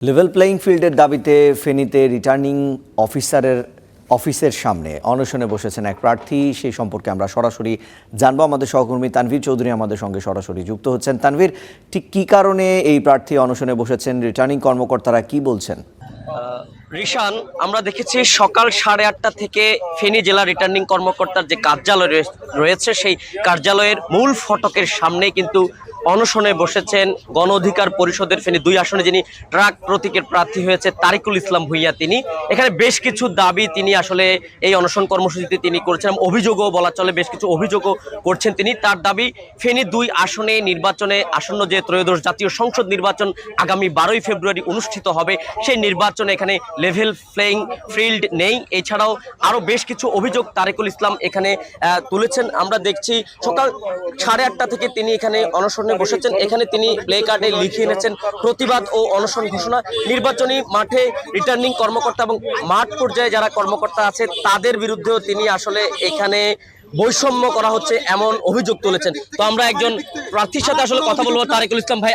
Level playing ফিল্ডের দাবিতে ফেনীতে রিটার্নিং অফিসের সামনে অনশনে বসেছেন এক প্রার্থী। সেই সম্পর্কে আমরা সরাসরি জানবো। আমাদের সহকর্মী তানভীর চৌধুরী আমাদের সঙ্গে সরাসরি যুক্ত হচ্ছেন। তানভীর, ঠিক কী কারণে এই প্রার্থী অনশনে বসেছেন, রিটার্নিং কর্মকর্তারা কি বলছেন? রিশান, আমরা দেখেছি সকাল 8:30 থেকে ফেনী জেলা রিটার্নিং কর্মকর্তার যে কার্যালয় রয়েছে সেই কার্যালয়ের মূল ফটকের সামনে কিন্তু অনশনে বসেছেন গণ অধিকার পরিষদের ফেনী 2 আসনে যিনি ট্রাক প্রতীকের প্রার্থী হয়েছে তারিকুল ইসলাম ভূঁইয়া। তিনি এখানে বেশ কিছু দাবি তিনি আসলে এই অনশন কর্মসূচিতে তিনি করেছেন, অভিযোগও বলা চলে, বেশ কিছু অভিযোগও করছেন তিনি। তার দাবি, ফেনী 2 আসনে নির্বাচনে আসন্ন যে ত্রয়োদশ জাতীয় সংসদ নির্বাচন আগামী 12ই ফেব্রুয়ারি অনুষ্ঠিত হবে, সেই নির্বাচনে এখানে লেভেল প্লেইং ফিল্ড নেই। এছাড়াও আরো বেশ কিছু অভিযোগ তারিকুল ইসলাম এখানে তুলেছেন। আমরা দেখছি সকাল 8:30 থেকে তিনি এখানে অনশনে বসেছেন। এখানে তিনি প্লে কার্ডে লিখে এনেছেন প্রতিবাদ ও অনশন ঘোষণা। নির্বাচনী মাঠে রিটার্নিং কর্মকর্তা এবং মাঠ পর্যায়ে যারা কর্মকর্তা আছে তাদের বিরুদ্ধেও তিনি আসলে এখানে বৈষম্য করা হচ্ছে এমন অভিযোগ তুলেছেন। তো আমরা একজন প্রার্থীর সাথে আসলে কথা বলবো। তারিকুল ইসলাম ভাই,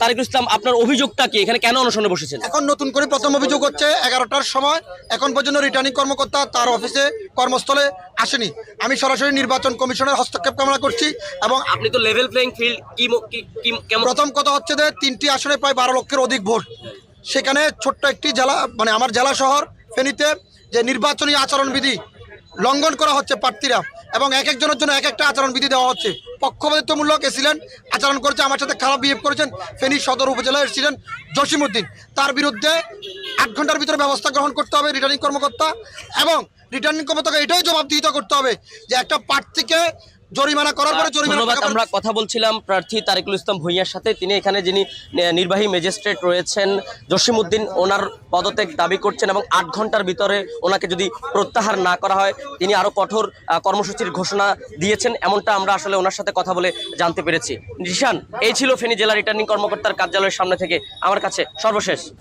তারিকুল ইসলাম, আপনার অভিযোগটা কি? এখানে কেন অনশনে বসেছেন? এখন নতুন করে প্রথম অভিযোগ হচ্ছে 11টার সময় এখন পর্যন্ত রিটার্নিং কর্মকর্তা তার অফিসে কর্মস্থলে আসেনি। আমি সরাসরি নির্বাচন কমিশনের হস্তক্ষেপ কামনা করছি। এবং আপনি তো লেভেল প্লেইং ফিল্ড কেমন? প্রথম কথা হচ্ছে যে 3টি আসনে প্রায় 12 লক্ষের অধিক ভোট। সেখানে ছোট্ট একটি জেলা, মানে আমার জেলা শহর ফেনীতে যে নির্বাচনী আচরণবিধি লঙ্ঘন করা হচ্ছে প্রার্থীরা, এবং এক একজনের জন্য এক একটা আচরণবিধি দেওয়া হচ্ছে। পক্ষপাতিত্বমূলক এসিলেন্ট আচরণ করেছে, আমার সাথে খারাপ বিহেভ করেছেন ফেনী সদর উপজেলার এসিলেন্ট জসিমউদ্দিন। তার বিরুদ্ধে 8 ঘন্টার ভিতরে ব্যবস্থা গ্রহণ করতে হবে রিটার্নিং কর্মকর্তা, এবং রিটার্নিং কর্মকর্তাকে এটাই জবাবদিহিতা করতে হবে যে একটা প্রার্থীকে জরিমানা করার পরে জরিমানা। আমরা কথা বলছিলাম প্রার্থী তারিকুল ইসলাম ভূঁইয়ার সাথে। তিনি এখানে যিনি নির্বাহী ম্যাজিস্ট্রেট রয়েছেন জসিমউদ্দিন, ওনার পদত্যাগ দাবি করছেন এবং 8 ঘন্টার ভিতরে ওনাকে যদি প্রত্যাহার না করা হয় তিনি আরো কঠোর কর্মসূচির ঘোষণা দিয়েছেন, এমনটা আমরা আসলে ওনার সাথে কথা বলে জানতে পেরেছি। রিশান, এই ছিল ফেনী জেলা রিটার্নিং কর্মকর্তার কার্যালয়ের সামনে থেকে আমার কাছে সর্বশেষ।